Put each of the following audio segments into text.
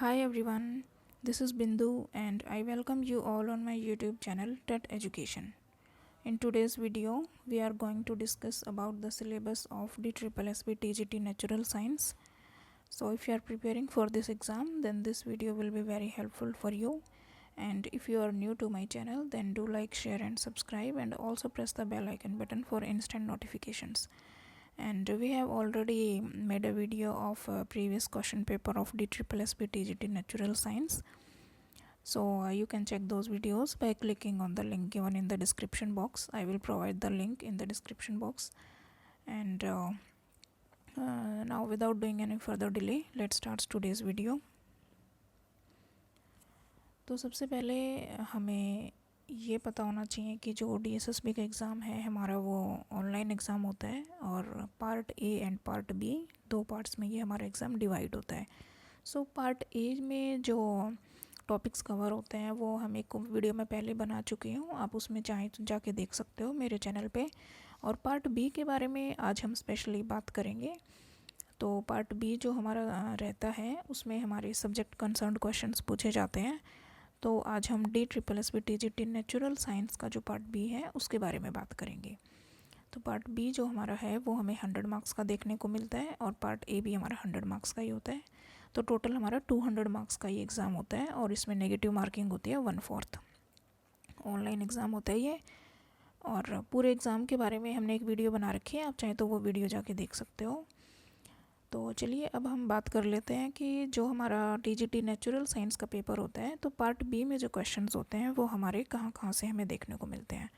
Hi everyone, this is Bindu and I welcome you all on my YouTube channel TET Education. In today's video, we are going to discuss about the syllabus of DSSB TGT Natural Science. So if you are preparing for this exam, then this video will be very helpful for you. And if you are new to my channel, then do like, share and subscribe, and also press the bell icon button for instant notifications. And we have already made a video of a previous question paper of DSSB TGT Natural Science. So you can check those videos by clicking on the link given in the description box. I will provide the link in the description box. And now without doing any further delay, let's start today's video. तो सबसे पहले हमें ये पता होना चाहिए कि जो DSSB का एग्ज़ाम है हमारा वो ऑनलाइन एग्ज़ाम होता है और part A and part B दो पार्ट्स में ये हमारा एग्ज़ाम डिवाइड होता है. सो पार्ट ए में जो टॉपिक्स कवर होते हैं वो हम एक वीडियो में पहले बना चुकी हूँ, आप उसमें चाहें तो जाके देख सकते हो मेरे चैनल पे. और पार्ट बी के बारे में आज हम स्पेशली बात करेंगे. तो पार्ट बी जो हमारा रहता है उसमें हमारे सब्जेक्ट कंसर्न्ड क्वेश्चंस पूछे जाते हैं. तो आज हम DSSB TGT नेचुरल साइंस का जो पार्ट बी है उसके बारे में बात करेंगे. तो पार्ट बी जो हमारा है वो हमें 100 मार्क्स का देखने को मिलता है और पार्ट ए भी हमारा 100 मार्क्स का ही होता है. तो टोटल हमारा 200 मार्क्स का ये एग्ज़ाम होता है और इसमें नेगेटिव मार्किंग होती है 1/4. ऑनलाइन एग्ज़ाम होता है ये. और पूरे एग्ज़ाम के बारे में हमने एक वीडियो बना रखी है, आप चाहें तो वो वीडियो जाके देख सकते हो. तो चलिए अब हम बात कर लेते हैं कि जो हमारा TGT नेचुरल साइंस का पेपर होता है तो पार्ट बी में जो क्वेश्चंस होते हैं वो हमारे कहाँ कहाँ से हमें देखने को मिलते हैं.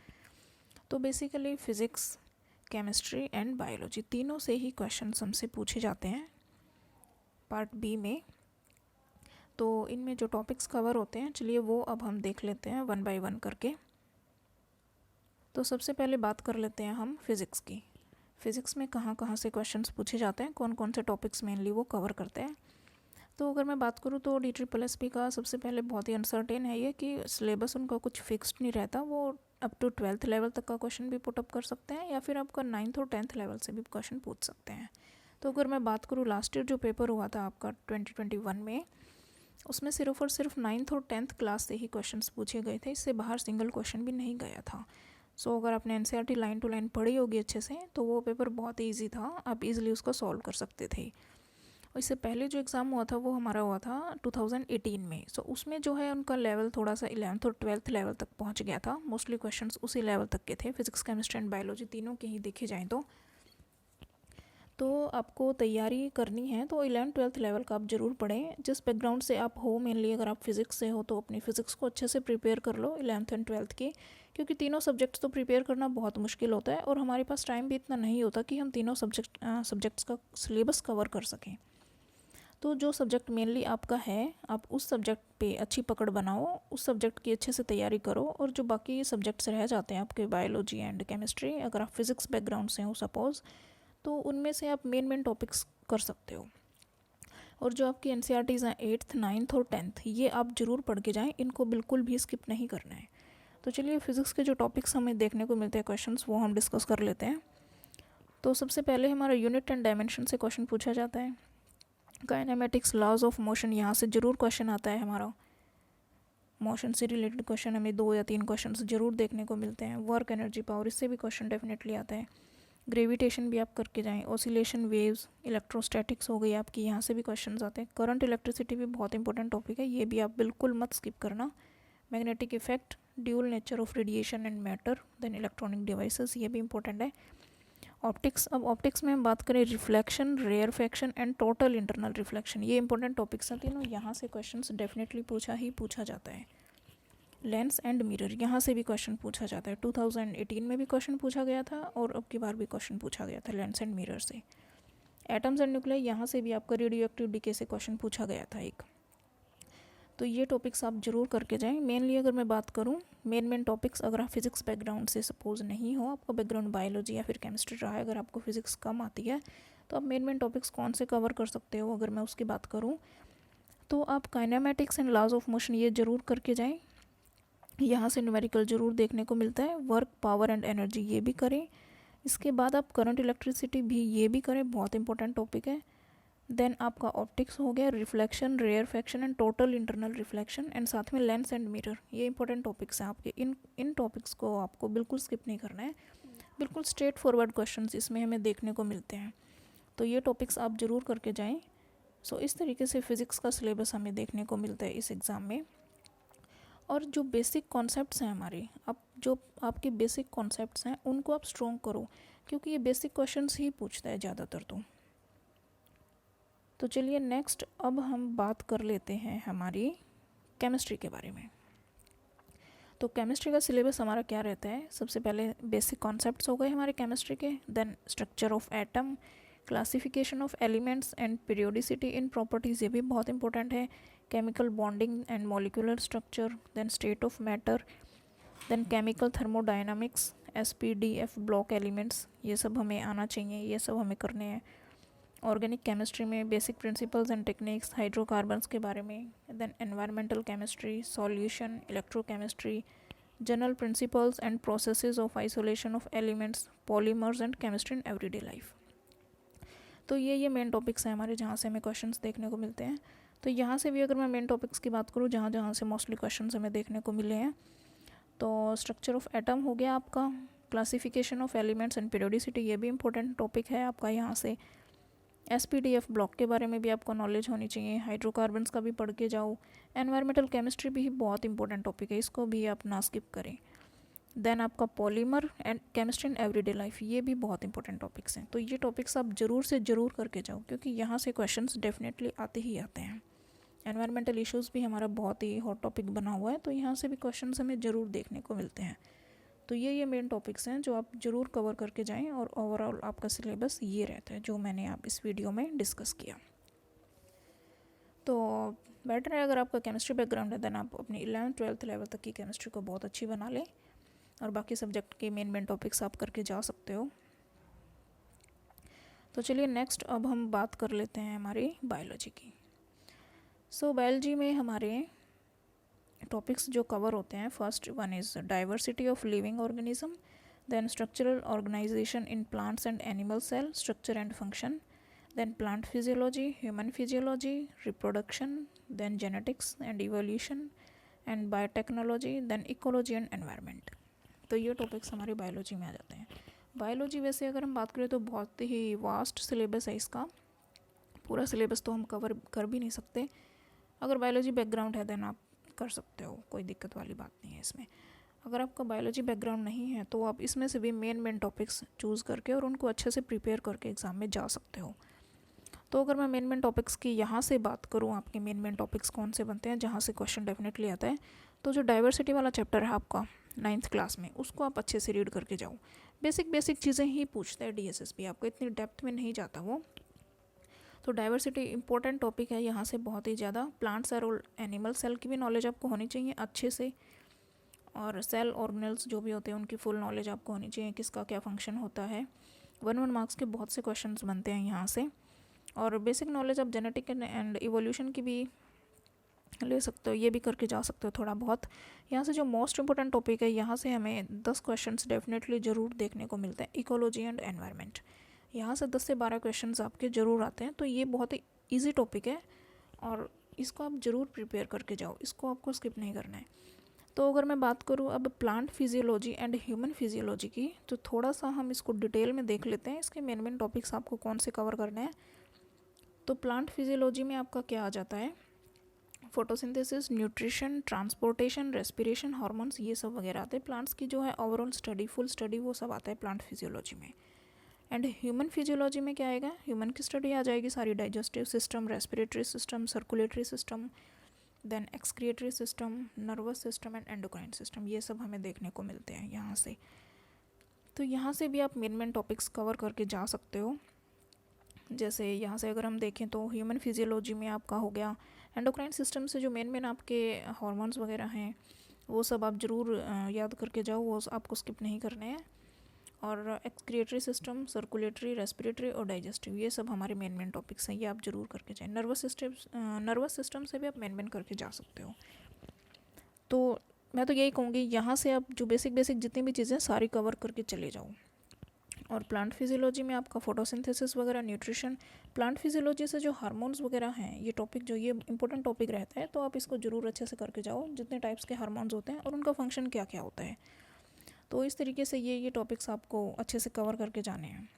तो basically physics, chemistry and biology तीनों से ही क्वेश्चंस हमसे पूछे जाते हैं पार्ट बी में. तो इनमें जो टॉपिक्स कवर होते हैं चलिए वो अब हम देख लेते हैं वन बाय वन करके. तो सबसे पहले बात कर लेते हैं हम फिज़िक्स की. फ़िज़िक्स में कहाँ कहाँ से क्वेश्चंस पूछे जाते हैं, कौन कौन से टॉपिक्स मेनली वो कवर करते हैं. तो अगर मैं बात करूँ तो DSSB का सबसे पहले बहुत ही अनसर्टेन है ये कि सिलेबस उनका कुछ फिक्स्ड नहीं रहता. वो अप टू 12th लेवल तक का क्वेश्चन भी पुटअप कर सकते हैं या फिर आपका 9th और 10th लेवल से भी क्वेश्चन पूछ सकते हैं. तो अगर मैं बात करूँ लास्ट ईयर जो पेपर हुआ था आपका 2021 में, उसमें सिर्फ और सिर्फ 9th और 10th क्लास से ही क्वेश्चंस पूछे गए थे, इससे बाहर सिंगल क्वेश्चन भी नहीं गया था. सो अगर आपने NCERT लाइन टू लाइन पढ़ी होगी अच्छे से तो वो पेपर बहुत ही ईजी था, आप इजीली उसको सॉल्व कर सकते थे. इससे पहले जो एग्ज़ाम हुआ था वो हमारा हुआ था 2018 में. सो उसमें जो है उनका लेवल थोड़ा सा 11th और 12th लेवल तक पहुंच गया था. मोस्टली क्वेश्चंस उसी लेवल तक के थे, फिजिक्स, केमिस्ट्री एंड बायोलॉजी तीनों के ही देखे जाएँ तो आपको तैयारी करनी है तो 11th-12th लेवल का आप ज़रूर पढ़ें. जिस बैकग्राउंड से आप हो, मेनली अगर आप फिज़िक्स से हो तो अपनी फ़िज़िक्स को अच्छे से प्रिपेयर कर लो 11th एंड 12th की, क्योंकि तीनों सब्जेक्ट्स तो प्रिपेयर करना बहुत मुश्किल होता है और हमारे पास टाइम भी इतना नहीं होता कि हम तीनों सब्जेक्ट्स का सिलेबस कवर कर सकें. तो जो सब्जेक्ट मेनली आपका है आप उस सब्जेक्ट पे अच्छी पकड़ बनाओ, उस सब्जेक्ट की अच्छे से तैयारी करो. और जो बाकी सब्जेक्ट्स रह जाते हैं आपके बायोलॉजी एंड केमिस्ट्री, अगर आप फिज़िक्स बैकग्राउंड से हो सपोज़, तो उनमें से आप मेन टॉपिक्स कर सकते हो. और जो आपकी NCERTs हैं 8th, 9th और 10th, ये आप ज़रूर पढ़ के जाएं, इनको बिल्कुल भी स्किप नहीं करना है. तो चलिए फिज़िक्स के जो टॉपिक्स हमें देखने को मिलते हैं क्वेश्चंस वो हम डिस्कस कर लेते हैं. तो सबसे पहले हमारा यूनिट एंड डायमेंशन से क्वेश्चन पूछा जाता है. काइनेमेटिक्स, लॉज ऑफ मोशन, यहाँ से ज़रूर क्वेश्चन आता है हमारा. मोशन से रिलेटेड क्वेश्चन हमें 2 या 3 क्वेश्चन ज़रूर देखने को मिलते हैं. वर्क, एनर्जी, पावर, इससे भी क्वेश्चन डेफिनेटली आता है. ग्रेविटेशन भी आप करके जाएं. ऑसिलेशन, वेव्स, इलेक्ट्रोस्टैटिक्स हो गई आपकी, यहाँ से भी क्वेश्चंस आते हैं. करंट, इलेक्ट्रिसिटी भी बहुत इंपॉर्टेंट टॉपिक है, ये भी आप बिल्कुल मत स्किप करना. Magnetic effect, dual nature of radiation and matter, then electronic devices, ये भी इंपॉर्टेंट है. ऑप्टिक्स, अब ऑप्टिक्स में हम बात करें reflection, rarefaction and total internal reflection, ये इंपॉर्टेंट टॉपिक्स हैं तीनों. यहाँ से क्वेश्चंस डेफिनेटली पूछा जाता है. लेंस एंड मिरर, यहाँ से भी क्वेश्चन पूछा जाता है. 2018 में भी क्वेश्चन पूछा गया था और अब की बार भी क्वेश्चन पूछा गया था लेंस एंड मिरर से. एटम्स एंड न्यूक्लियर, यहाँ से भी आपका रेडियो एक्टिव डीके से क्वेश्चन पूछा गया था एक. तो ये टॉपिक्स आप जरूर करके जाएं. मेनली अगर मैं बात करूँ मेन टॉपिक्स, अगर आप फिज़िक्स बैकग्राउंड से सपोज नहीं हो, आपका बैकग्राउंड बायोलॉजी या फिर केमिस्ट्री रहा है, अगर आपको फिज़िक्स कम आती है तो आप मेन टॉपिक्स कौन से कवर कर सकते हो. अगर मैं उसकी बात करूँ तो आप kinematics and laws of motion ये ज़रूर करके जाएँ, यहाँ से न्यूमेरिकल ज़रूर देखने को मिलता है. वर्क, पावर एंड एनर्जी ये भी करें. इसके बाद आप करंट, इलेक्ट्रिसिटी भी ये भी करें, बहुत इंपॉर्टेंट टॉपिक है. देन आपका ऑप्टिक्स हो गया, reflection, rarefaction and total internal reflection, and साथ में लेंस एंड मिरर। ये इंपॉर्टेंट टॉपिक्स हैं आपके। इन टॉपिक्स को आपको बिल्कुल स्किप नहीं करना है, बिल्कुल स्ट्रेट फॉरवर्ड क्वेश्चंस इसमें हमें देखने को मिलते हैं, तो ये टॉपिक्स आप ज़रूर करके जाएं। सो इस तरीके से फ़िज़िक्स का सिलेबस हमें देखने को मिलता है इस एग्ज़ाम में। और जो बेसिक कॉन्सेप्ट्स हैं हमारे, अब जो आपके बेसिक कॉन्सेप्ट्स हैं उनको आप स्ट्रॉन्ग करो, क्योंकि ये बेसिक क्वेश्चंस ही पूछता है ज़्यादातर। तो चलिए नेक्स्ट अब हम बात कर लेते हैं हमारी केमिस्ट्री के बारे में। तो केमिस्ट्री का सिलेबस हमारा क्या रहता है? सबसे पहले बेसिक कॉन्सेप्ट्स हो गए हमारे केमिस्ट्री के, then structure of atom, classification of elements and periodicity in properties, ये भी बहुत इंपॉर्टेंट है, chemical bonding and molecular structure, then state of matter, then chemical thermodynamics, SPDF block elements, ये सब हमें आना चाहिए, ये सब हमें करने हैं। ऑर्गेनिक केमिस्ट्री में basic principles and techniques, hydrocarbons के बारे में, then environmental chemistry, solution, electrochemistry, general principles and processes of isolation of elements, polymers and chemistry in everyday life. तो ये मेन टॉपिक्स हैं हमारे, जहाँ से हमें क्वेश्चंस देखने को मिलते हैं। तो यहाँ से भी अगर मैं मेन टॉपिक्स की बात करूँ, जहाँ जहाँ से मोस्टली क्वेश्चंस हमें देखने को मिले हैं, तो स्ट्रक्चर ऑफ एटम हो गया आपका, classification of elements and periodicity, ये भी इंपॉर्टेंट टॉपिक है आपका। यहाँ से SPDF ब्लॉक के बारे में भी आपको नॉलेज होनी चाहिए, हाइड्रोकार्बन्स का भी पढ़ के जाओ, एनवायरमेंटल केमिस्ट्री भी बहुत इंपॉर्टेंट टॉपिक है, इसको भी आप ना स्किप करें। देन आपका polymer and chemistry in everyday life, ये भी बहुत इंपॉर्टेंट टॉपिक्स हैं। तो ये टॉपिक्स आप ज़रूर से ज़रूर करके जाओ, क्योंकि यहाँ से क्वेश्चंस डेफिनेटली आते ही आते हैं। एनवायरमेंटल इश्यूज़ भी हमारा बहुत ही हॉट टॉपिक बना हुआ है, तो यहाँ से भी क्वेश्चंस हमें ज़रूर देखने को मिलते हैं। तो ये मेन टॉपिक्स हैं जो आप ज़रूर कवर करके जाएं, और ओवरऑल आपका सिलेबस ये रहता है जो मैंने आप इस वीडियो में डिस्कस किया। तो बेटर है अगर आपका केमिस्ट्री बैकग्राउंड है, देन आप अपनी 11th 12th लेवल तक की केमिस्ट्री को बहुत अच्छी बना लें, और बाकी सब्जेक्ट के मेन टॉपिक्स आप करके जा सकते हो। तो चलिए नेक्स्ट अब हम बात कर लेते हैं हमारी बायोलॉजी की। सो बायोलॉजी में हमारे टॉपिक्स जो कवर होते हैं, first one is diversity of living organism, then structural organisation in plants and animal cell, structure and function, then plant physiology, human physiology, reproduction, then genetics and evolution and biotechnology, then ecology and environment. तो ये topics हमारी biology में आ जाते हैं। Biology वैसे अगर हम बात करें तो बहुत ही वास्ट सिलेबस है इसका, पूरा सिलेबस तो हम कवर कर भी नहीं सकते। अगर बायोलॉजी बैकग्राउंड है देन आप कर सकते हो, कोई दिक्कत वाली बात नहीं है इसमें। अगर आपका बायोलॉजी बैकग्राउंड नहीं है तो आप इसमें से भी मेन टॉपिक्स चूज़ करके और उनको अच्छे से प्रिपेयर करके एग्ज़ाम में जा सकते हो। तो अगर मैं मेन टॉपिक्स की यहाँ से बात करूँ, आपके मेन टॉपिक्स कौन से बनते हैं जहाँ से क्वेश्चन डेफिनेटली आता है, तो जो डाइवर्सिटी वाला चैप्टर है आपका 9th क्लास में, उसको आप अच्छे से रीड करके जाओ। बेसिक चीज़ें ही पूछता है DSSB, आपको इतनी डेप्थ में नहीं जाता वो। तो डाइवर्सिटी इंपॉर्टेंट टॉपिक है यहाँ से बहुत ही ज़्यादा। प्लांट्स और एनिमल सेल की भी नॉलेज आपको होनी चाहिए अच्छे से, और सेल ऑर्गेनल्स जो भी होते हैं उनकी फुल नॉलेज आपको होनी चाहिए, किसका क्या फंक्शन होता है। 1 मार्क्स के बहुत से क्वेश्चंस बनते हैं यहाँ से। और बेसिक नॉलेज आप जेनेटिक एंड इवोल्यूशन की भी ले सकते हो, ये भी करके जा सकते हो थोड़ा बहुत। यहाँ से जो मोस्ट इंपॉर्टेंट टॉपिक है, यहाँ से हमें 10 क्वेश्चंस डेफिनेटली ज़रूर देखने को मिलते हैं, इकोलॉजी एंड एनवायरनमेंट। यहाँ से 10 से 12 क्वेश्चंस आपके ज़रूर आते हैं। तो ये बहुत ही ईजी टॉपिक है और इसको आप ज़रूर प्रिपेयर करके जाओ, इसको आपको स्किप नहीं करना है। तो अगर मैं बात करूँ अब plant physiology and human physiology की, तो थोड़ा सा हम इसको डिटेल में देख लेते हैं, इसके मेन टॉपिक्स आपको कौन से कवर करने हैं। तो प्लांट फिजियोलॉजी में आपका क्या आ जाता है, photosynthesis, nutrition, transportation, respiration, hormones, ये सब वगैरह आते हैं। प्लांट्स की जो है ओवरऑल स्टडी, फुल स्टडी, वो सब आता है प्लांट फिजियोलॉजी में। एंड ह्यूमन फिजियोलॉजी में क्या आएगा, ह्यूमन की स्टडी आ जाएगी सारी, digestive system, respiratory system, circulatory system, then excretory system, nervous system and endocrine system, ये सब हमें देखने को मिलते हैं यहाँ से। तो यहाँ से भी आप मेन टॉपिक्स कवर करके जा सकते हो। जैसे यहाँ से अगर हम देखें तो ह्यूमन फिजियोलॉजी में आपका हो गया एंडोक्राइन सिस्टम से जो मेन आपके हार्मोन्स वगैरह हैं वो सब आप ज़रूर याद करके जाओ, वो आपको स्किप नहीं करने हैं। और एक्सक्रिएटरी सिस्टम, सर्कुलेटरी, रेस्पिरेटरी और डाइजेस्टिव, ये सब हमारे मेन टॉपिक्स हैं, ये आप ज़रूर करके जाएं। नर्वस सिस्टम से भी आप मेन करके जा सकते हो। तो मैं तो यही कहूँगी यहाँ से आप जो बेसिक जितनी भी चीज़ें सारी कवर करके चले जाओ। और प्लांट फिजियोलॉजी में आपका फोटोसिंथेसिस वगैरह, न्यूट्रिशन, प्लांट फिजियोलॉजी से जो हार्मोन्स वगैरह हैं, ये टॉपिक जो ये इंपॉर्टेंट टॉपिक रहता है, तो आप इसको ज़रूर अच्छे से करके जाओ, जितने टाइप्स के हार्मोन्स होते हैं और उनका फंक्शन क्या क्या होता है। तो इस तरीके से ये टॉपिक्स आपको अच्छे से कवर करके जाने हैं।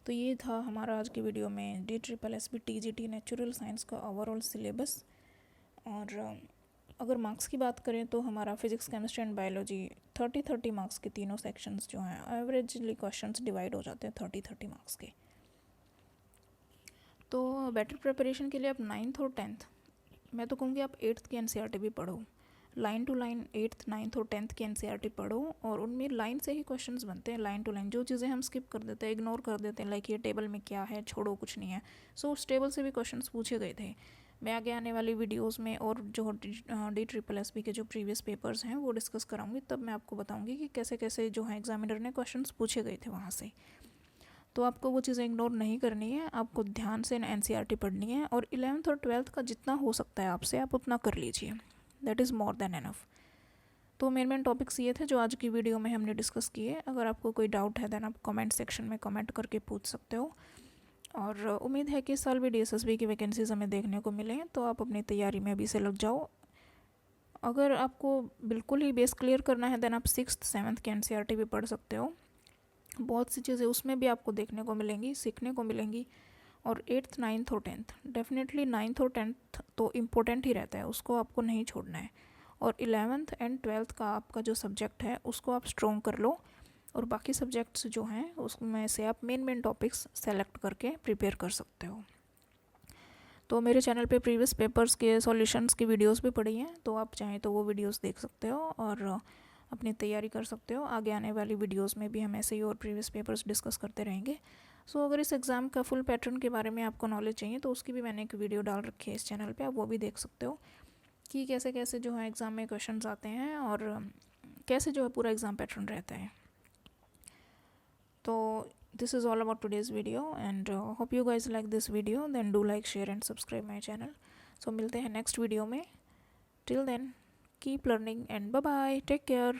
तो ये था हमारा आज की वीडियो में DSSB TGT नेचुरल साइंस का ओवरऑल सिलेबस। और अगर मार्क्स की बात करें तो हमारा physics, chemistry and biology 30-30 marks के तीनों सेक्शंस जो हैं, एवरेजली क्वेश्चंस डिवाइड हो जाते हैं 30-30 मार्क्स के। तो बेटर प्रिपरेशन के लिए आप 9th और 10th, मैं तो कहूँगी आप 8th की NCERT भी पढ़ो, line to line 8th, 9th और 10th की NCERT पढ़ो, और उनमें लाइन से ही क्वेश्चंस बनते हैं, लाइन टू लाइन। जो चीज़ें हम स्किप कर देते हैं, इग्नोर कर देते हैं, लाइक ये टेबल में क्या है, छोड़ो कुछ नहीं है, सो उस टेबल से भी क्वेश्चंस पूछे गए थे। मैं आगे आने वाली वीडियोस में और जो DSSB के जो प्रीवियस पेपर्स हैं वो डिस्कस कराऊंगी, तब मैं आपको बताऊंगी कि कैसे कैसे जो है एग्जामिनर ने क्वेश्चंस पूछे गए थे वहाँ से। तो आपको वो चीज़ें इग्नोर नहीं करनी है, आपको ध्यान से NCERT पढ़नी है, और 11th और 12th का जितना हो सकता है आपसे, आप उतना कर लीजिए, that is more than enough. तो मेन टॉपिक्स ये थे जो आज की वीडियो में हमने डिस्कस किए। अगर आपको कोई डाउट है देन आप कमेंट सेक्शन में कमेंट करके पूछ सकते हो। और उम्मीद है कि इस साल भी DSSB की वैकेंसीज हमें देखने को मिले, तो आप अपनी तैयारी में अभी से लग जाओ। अगर आपको बिल्कुल ही बेस क्लियर करना है देन आप 6th 7th की NCERT भी पढ़ सकते हो। बहुत सी चीज़ें उसमें भी आपको देखने को मिलेंगी, सीखने को मिलेंगी। और 8th 9th और 10th, डेफिनेटली 9th और 10th तो इम्पोर्टेंट ही रहता है, उसको आपको नहीं छोड़ना है। और 11th एंड 12th का आपका जो सब्जेक्ट है उसको आप स्ट्रॉन्ग कर लो, और बाकी सब्जेक्ट्स जो हैं उसमें से आप मेन टॉपिक्स सेलेक्ट करके प्रिपेयर कर सकते हो। तो मेरे चैनल पे प्रीवियस पेपर्स के सॉल्यूशंस की वीडियोस भी पड़ी हैं, तो आप चाहें तो वो वीडियोस देख सकते हो और अपनी तैयारी कर सकते हो। आगे आने वाली वीडियोस में भी हम ऐसे ही और प्रीवियस पेपर्स डिस्कस करते रहेंगे। सो अगर इस एग्ज़ाम का फुल पैटर्न के बारे में आपको नॉलेज चाहिए तो उसकी भी मैंने एक वीडियो डाल रखी है इस चैनल पे, आप वो भी देख सकते हो कि कैसे कैसे जो है एग्ज़ाम में क्वेश्चंस आते हैं और कैसे जो है पूरा एग्ज़ाम पैटर्न रहता है। तो this is all about today's video and hope you guys like this video, then do like, share and subscribe my channel. So मिलते हैं नेक्स्ट वीडियो में, till then keep learning and bye bye, take care.